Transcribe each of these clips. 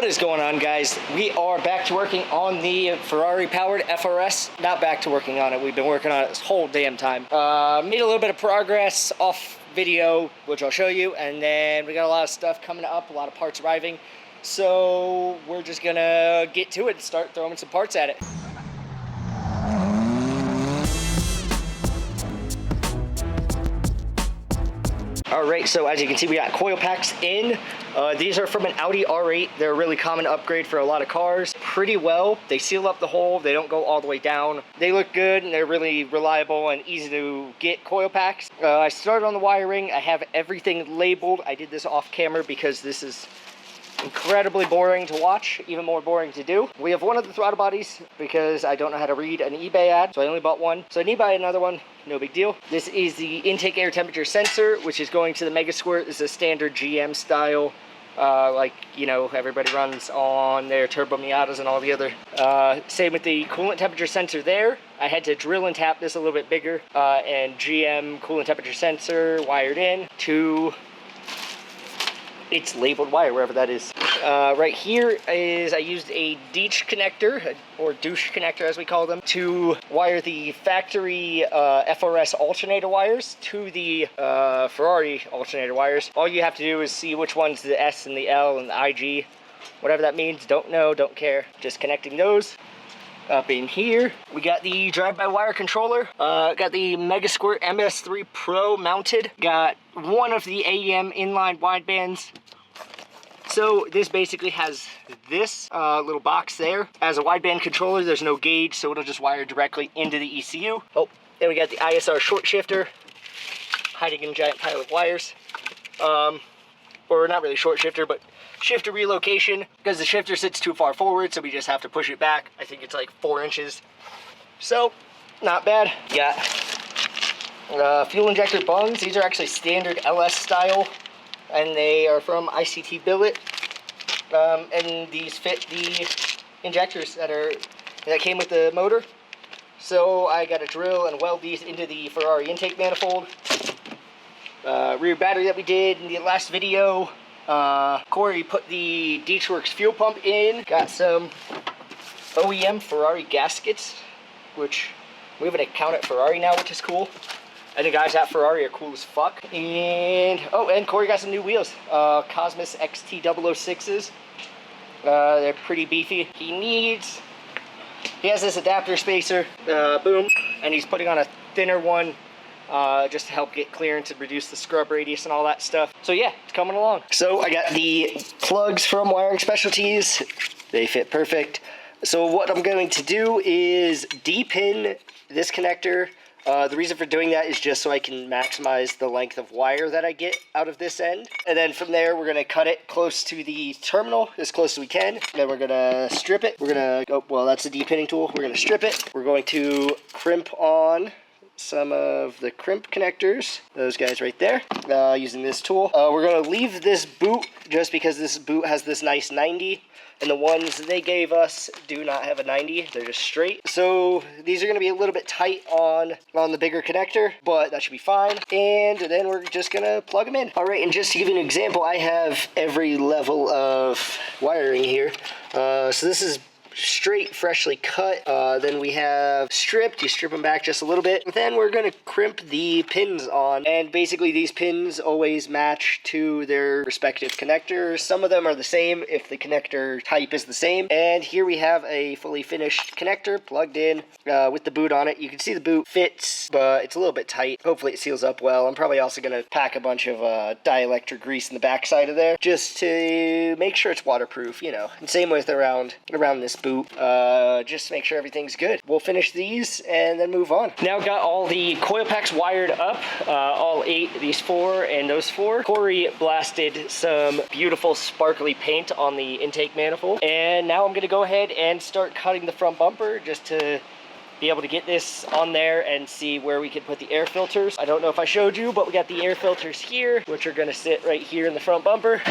What is going on, guys? We are back to working on the Ferrari-powered FRS. Not back to working on it. We've been working on it this whole damn time. Made a little bit of progress off video, which I'll show you, and then we got a lot of stuff coming up, a lot of parts arriving. So we're just gonna get to it and start throwing some parts at it. All right, so as you can see, we got coil packs in. These are from an Audi R8. They're a really common upgrade for a lot of cars. Pretty well. They seal up the hole. They don't go all the way down. They look good, and they're really reliable and easy to get coil packs. I started on the wiring. I have everything labeled. I did this off camera because this is incredibly boring to watch, even more boring to do. We have one of the throttle bodies because I don't know how to read an eBay ad, so I only bought one. So I need to buy another one, no big deal. This is the intake air temperature sensor, which is going to the Mega Squirt. This is a standard GM style, like, you know, everybody runs on their Turbo Miatas and all the other. Same with the coolant temperature sensor there. I had to drill and tap this a little bit bigger, and GM coolant temperature sensor wired in to its labeled wire, wherever that is. Right here is, I used a ditch connector, or douche connector as we call them, to wire the factory FRS alternator wires to the Ferrari alternator wires. All you have to do is see which one's the S and the L and the IG, whatever that means. Don't know, don't care. Just connecting those. Up in here, we got the drive-by-wire controller. Got the Mega Squirt MS3 Pro mounted. Got one of the AEM inline widebands. So this basically has this little box there. As a wideband controller, there's no gauge, so it'll just wire directly into the ECU. Oh, then we got the ISR short shifter, hiding in a giant pile of wires. Or not really short shifter, but shifter relocation, because the shifter sits too far forward, so we just have to push it back. I think it's like 4 inches. So, not bad. Got fuel injector bungs. These are actually standard LS style, and they are from ICT Billet. And these fit the injectors that came with the motor. So I got to drill and weld these into the Ferrari intake manifold. Rear battery that we did in the last video. Corey put the Deechworks fuel pump in. Got some OEM Ferrari gaskets, which we have an account at Ferrari now, which is cool. And the guys at Ferrari are cool as fuck. And, oh, and Corey got some new wheels. Cosmos XT006s. They're pretty beefy. He has this adapter spacer, boom, and he's putting on a thinner one just to help get clearance and reduce the scrub radius and all that stuff. So yeah, it's coming along. So I got the plugs from Wiring Specialties. They fit perfect. So what I'm going to do is D-pin this connector. The reason for doing that is just so I can maximize the length of wire that I get out of this end. And then from there, we're going to cut it close to the terminal, as close as we can. Then we're going to strip it. We're going to go, well, that's the D-pinning tool. We're going to strip it. We're going to crimp on some of the crimp connectors, those guys right there, using this tool. We're going to leave this boot just because this boot has this nice 90. And the ones they gave us do not have a 90. They're just straight. So these are going to be a little bit tight on the bigger connector, but that should be fine. And then we're just going to plug them in. All right, and just to give you an example, I have every level of wiring here. So this is straight, freshly cut. Then we have stripped. You strip them back just a little bit. Then we're going to crimp the pins on. And basically these pins always match to their respective connectors. Some of them are the same if the connector type is the same. And here we have a fully finished connector plugged in with the boot on it. You can see the boot fits, but it's a little bit tight. Hopefully it seals up well. I'm probably also going to pack a bunch of dielectric grease in the back side of there just to make sure it's waterproof, you know. And same with around this boot, just to make sure everything's good. We'll finish these and then move on. Now got all the coil packs wired up, all 8, these 4 and those 4. Corey blasted some beautiful sparkly paint on the intake manifold, and now I'm gonna go ahead and start cutting the front bumper just to be able to get this on there and see where we could put the air filters. I don't know if I showed you, but we got the air filters here, which are gonna sit right here in the front bumper.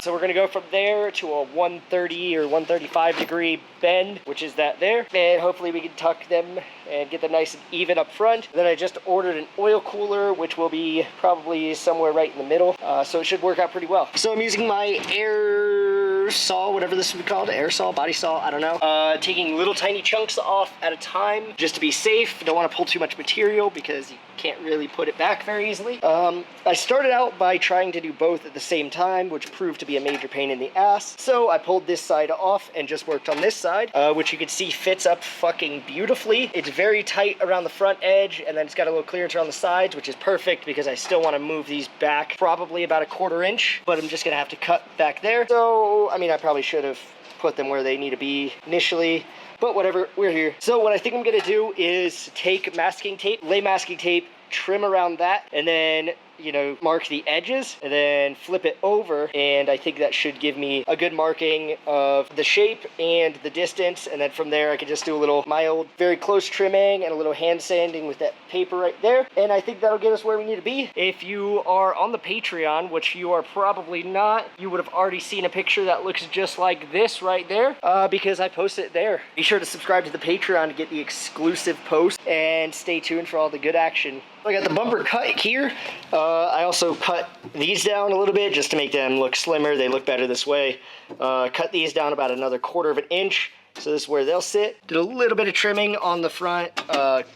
So we're going to go from there to a 130 or 135 degree bend, which is that there. And hopefully we can tuck them and get them nice and even up front. Then I just ordered an oil cooler, which will be probably somewhere right in the middle. So it should work out pretty well. So I'm using my air earth saw, whatever this would be called, air saw, body saw, I don't know. Taking little tiny chunks off at a time just to be safe. Don't want to pull too much material because you can't really put it back very easily. I started out by trying to do both at the same time, which proved to be a major pain in the ass. So I pulled this side off and just worked on this side, which you can see fits up fucking beautifully. It's very tight around the front edge, and then it's got a little clearance around the sides, which is perfect because I still want to move these back probably about a 1/4 inch, but I'm just gonna have to cut back there. So, I mean, I probably should have put them where they need to be initially, but whatever, we're here. So what I think I'm gonna do is take masking tape, lay masking tape, trim around that, and then, you know, mark the edges, and then flip it over, and I think that should give me a good marking of the shape and the distance, and then from there I can just do a little mild, very close trimming and a little hand sanding with that paper right there, and I think that'll get us where we need to be. If you are on the Patreon, which you are probably not, you would have already seen a picture that looks just like this right there, because I posted it there. Be sure to subscribe to the Patreon to get the exclusive post, and stay tuned for all the good action. I got the bumper cut here. I also cut these down a little bit just to make them look slimmer. They look better this way. Cut these down about another 1/4 inch. So this is where they'll sit. Did a little bit of trimming on the front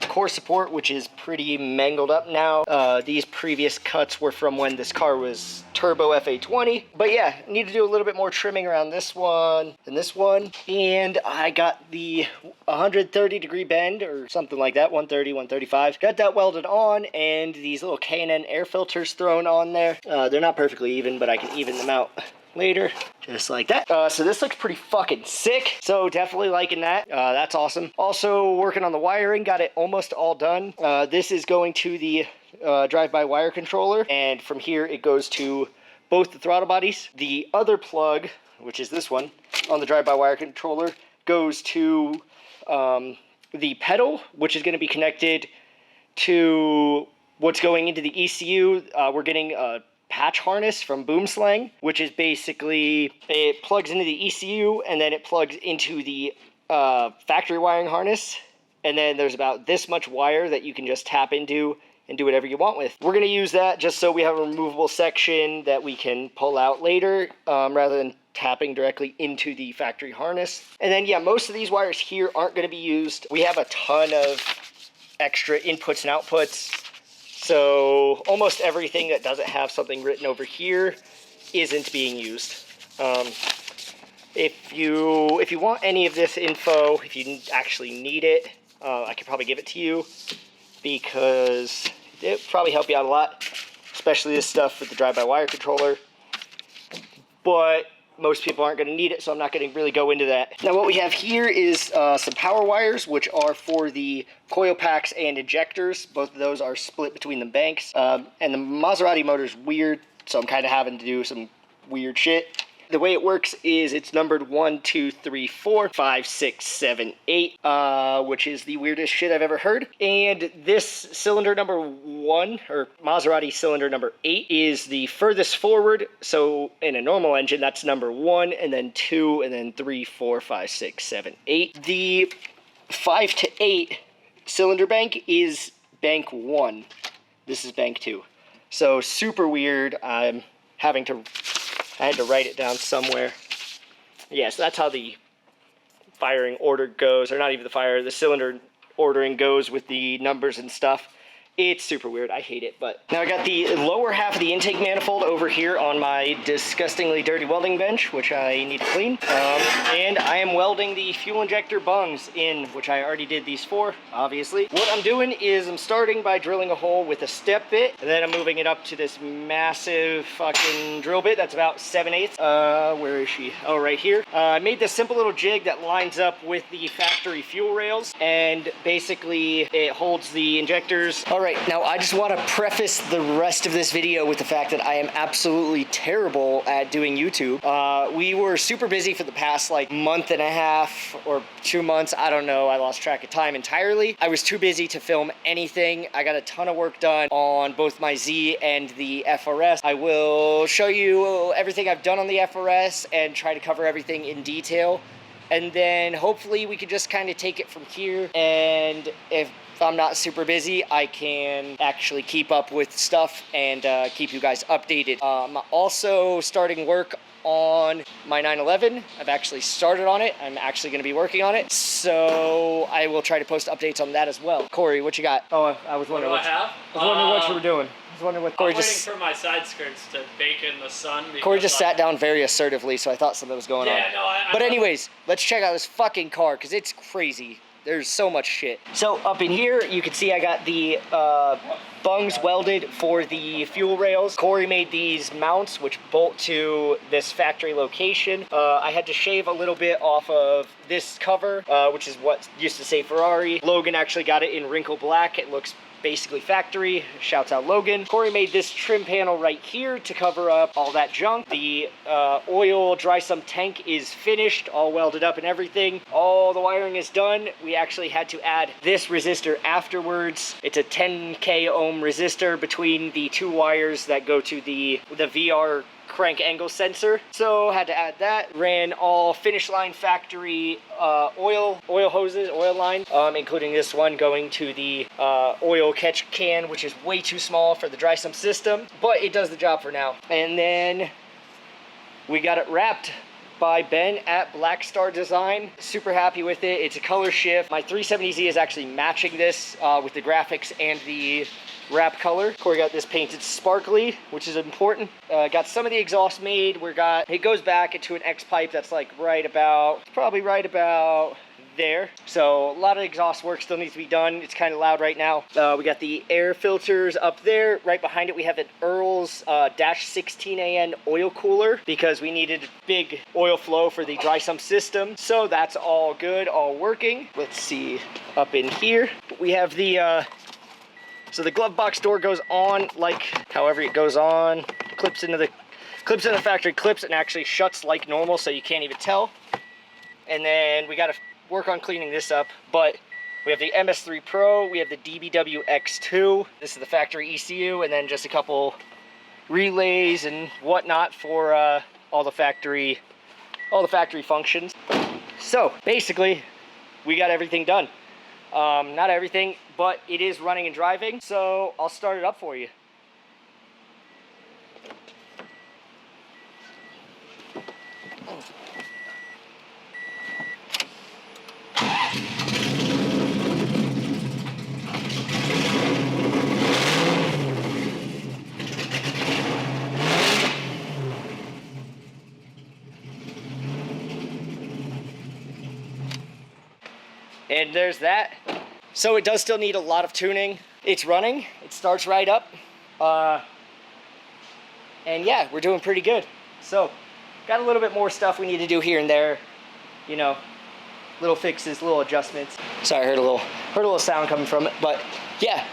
core support, which is pretty mangled up now. These previous cuts were from when this car was turbo FA20. But yeah, need to do a little bit more trimming around this one and this one. And I got the 130-degree bend or something like that, 130, 135. Got that welded on, and these little K&N air filters thrown on there. They're not perfectly even, but I can even them out later, just like that. So this looks pretty fucking sick, so definitely liking that. That's awesome. Also working on the wiring, got it almost all done. This is going to the drive-by-wire controller, and from here it goes to both the throttle bodies. The other plug, which is this one, on the drive-by-wire controller, goes to the pedal, which is going to be connected to what's going into the ECU. We're getting a patch harness from Boomslang, which is basically, it plugs into the ECU and then it plugs into the factory wiring harness, and then there's about this much wire that you can just tap into and do whatever you want with. We're going to use that just so we have a removable section that we can pull out later, rather than tapping directly into the factory harness. And then yeah, most of these wires here aren't going to be used. We have a ton of extra inputs and outputs, so almost everything that doesn't have something written over here isn't being used. If you want any of this info, if you actually need it, I could probably give it to you, because it would probably help you out a lot, especially this stuff with the drive-by-wire controller. But most people aren't going to need it, so I'm not going to really go into that. Now what we have here is some power wires, which are for the coil packs and injectors. Both of those are split between the banks. And the Maserati motor is weird, so I'm kind of having to do some weird shit. The way it works is it's numbered 1, 2, 3, 4, 5, 6, 7, 8, which is the weirdest shit I've ever heard. And this cylinder number 1, or Maserati cylinder number 8, is the furthest forward. So in a normal engine, that's number 1, and then 2, and then 3, 4, 5, 6, 7, 8. The 5 to 8 cylinder bank is bank 1. This is bank 2. So super weird. I had to write it down somewhere. Yeah, so that's how the firing order goes, or not even the cylinder ordering goes with the numbers and stuff. It's super weird. I hate it. But now I got the lower half of the intake manifold over here on my disgustingly dirty welding bench, which I need to clean. And I am welding the fuel injector bungs in, which I already did these for, obviously. What I'm doing is I'm starting by drilling a hole with a step bit, and then I'm moving it up to this massive fucking drill bit that's about 7/8. Where is she? Oh, right here. I made this simple little jig that lines up with the factory fuel rails, and basically it holds the injectors. All right, now I just want to preface the rest of this video with the fact that I am absolutely terrible at doing YouTube. We were super busy for the past like month and a half or 2 months. I don't know. I lost track of time entirely. I was too busy to film anything. I got a ton of work done on both my Z and the FRS. I will show you everything I've done on the FRS and try to cover everything in detail. And then hopefully we can just kind of take it from here. And if I'm not super busy, I can actually keep up with stuff and keep you guys updated. I'm also starting work on my 911. I've actually started on it. I'm actually going to be working on it. So I will try to post updates on that as well. Corey, what you got? Oh, I was wondering what you were doing. I was wondering what Corey I'm waiting for my side skirts to bake in the sun. Corey just sat down very assertively, so I thought something was going on. Yeah, no, But anyways, let's check out this fucking car, because it's crazy. There's so much shit. So up in here, you can see I got the bungs welded for the fuel rails. Corey made these mounts, which bolt to this factory location. I had to shave a little bit off of this cover, which is what used to say Ferrari. Logan actually got it in wrinkle black. It looks basically factory. Shouts out Logan. Corey made this trim panel right here to cover up all that junk. The oil dry sump tank is finished, all welded up and everything. All the wiring is done. We actually had to add this resistor afterwards. It's a 10K ohm resistor between the two wires that go to the VR crank angle sensor. So had to add that. Ran all finish line factory oil hoses, oil line, including this one going to the oil catch can, which is way too small for the dry sump system, but it does the job for now. And then we got it wrapped by Ben at Black Star Design. Super happy with it. It's a color shift. My 370Z is actually matching this with the graphics and the wrap color. Corey got this painted sparkly, which is important. Got some of the exhaust made. It goes back into an X pipe that's like probably right about there. So a lot of exhaust work still needs to be done. It's kind of loud right now. We got the air filters up there. Right behind it we have an Earl's Dash 16AN oil cooler because we needed big oil flow for the dry sump system. So that's all good, all working. Let's see up in here. We have the so the glove box door goes on like however it goes on. Clips in the factory clips and actually shuts like normal, so you can't even tell. And then we got to work on cleaning this up, but we have the MS3 Pro, we have the DBW X2. This is the factory ECU, and then just a couple relays and whatnot for all the factory functions. So basically, we got everything done. Not everything, but it is running and driving, so I'll start it up for you. And there's that. So it does still need a lot of tuning. It's running, it starts right up. And yeah, we're doing pretty good. So, got a little bit more stuff we need to do here and there. You know, little fixes, little adjustments. Sorry, I heard a little sound coming from it. But yeah,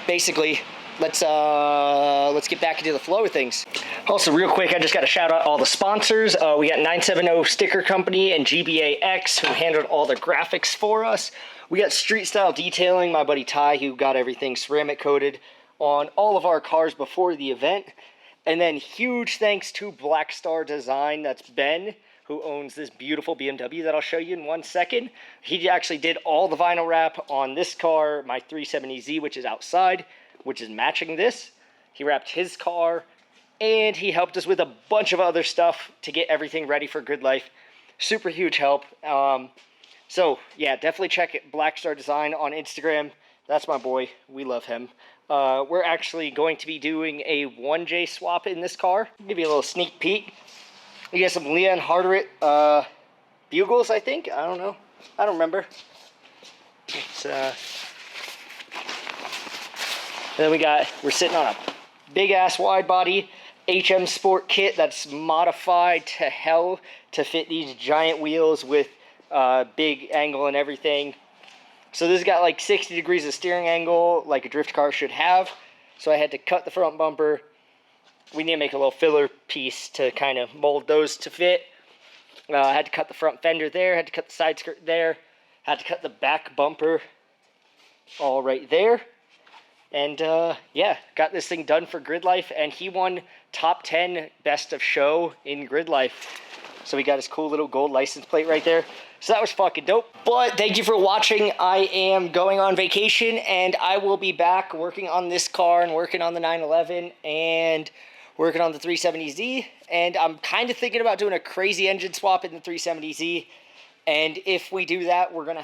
basically, let's get back into the flow of things. Also, real quick, I just got to shout out all the sponsors. We got 970 Sticker Company and GBAX, who handled all the graphics for us. We got Street Style Detailing, my buddy Ty, who got everything ceramic coated on all of our cars before the event. And then huge thanks to Black Star Design, that's Ben, who owns this beautiful BMW that I'll show you in 1 second. He actually did all the vinyl wrap on this car, my 370Z, which is outside, which is matching this. He wrapped his car, and he helped us with a bunch of other stuff to get everything ready for Grid Life. Super huge help. So yeah, definitely check it, Black Star Design on Instagram. That's my boy. We love him. We're actually going to be doing a 1J swap in this car. I'll give you a little sneak peek. We got some Leon Harderit bugles, I think. I don't know. I don't remember. It's, and then we're sitting on a big ass wide body HM Sport kit that's modified to hell to fit these giant wheels with big angle and everything. So this has got like 60 degrees of steering angle like a drift car should have. So I had to cut the front bumper. We need to make a little filler piece to kind of mold those to fit. I had to cut the front fender there, had to cut the side skirt there, had to cut the back bumper all right there. And yeah, got this thing done for Grid Life, and he won top 10 best of show in Grid Life. So we got his cool little gold license plate right there. So that was fucking dope. But thank you for watching. I am going on vacation, and I will be back working on this car and working on the 911. And working on the 370Z, and I'm kind of thinking about doing a crazy engine swap in the 370Z. And if we do that, we're gonna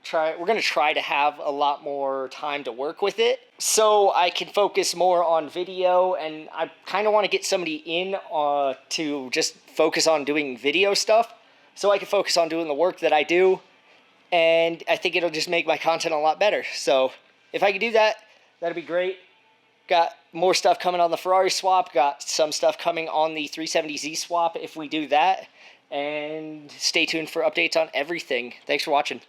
try to have a lot more time to work with it, so I can focus more on video. And I kind of want to get somebody in to just focus on doing video stuff, so I can focus on doing the work that I do. And I think it'll just make my content a lot better. So if I could do that, that'd be great. Got more stuff coming on the Ferrari swap. Got some stuff coming on the 370Z swap if we do that. And stay tuned for updates on everything. Thanks for watching.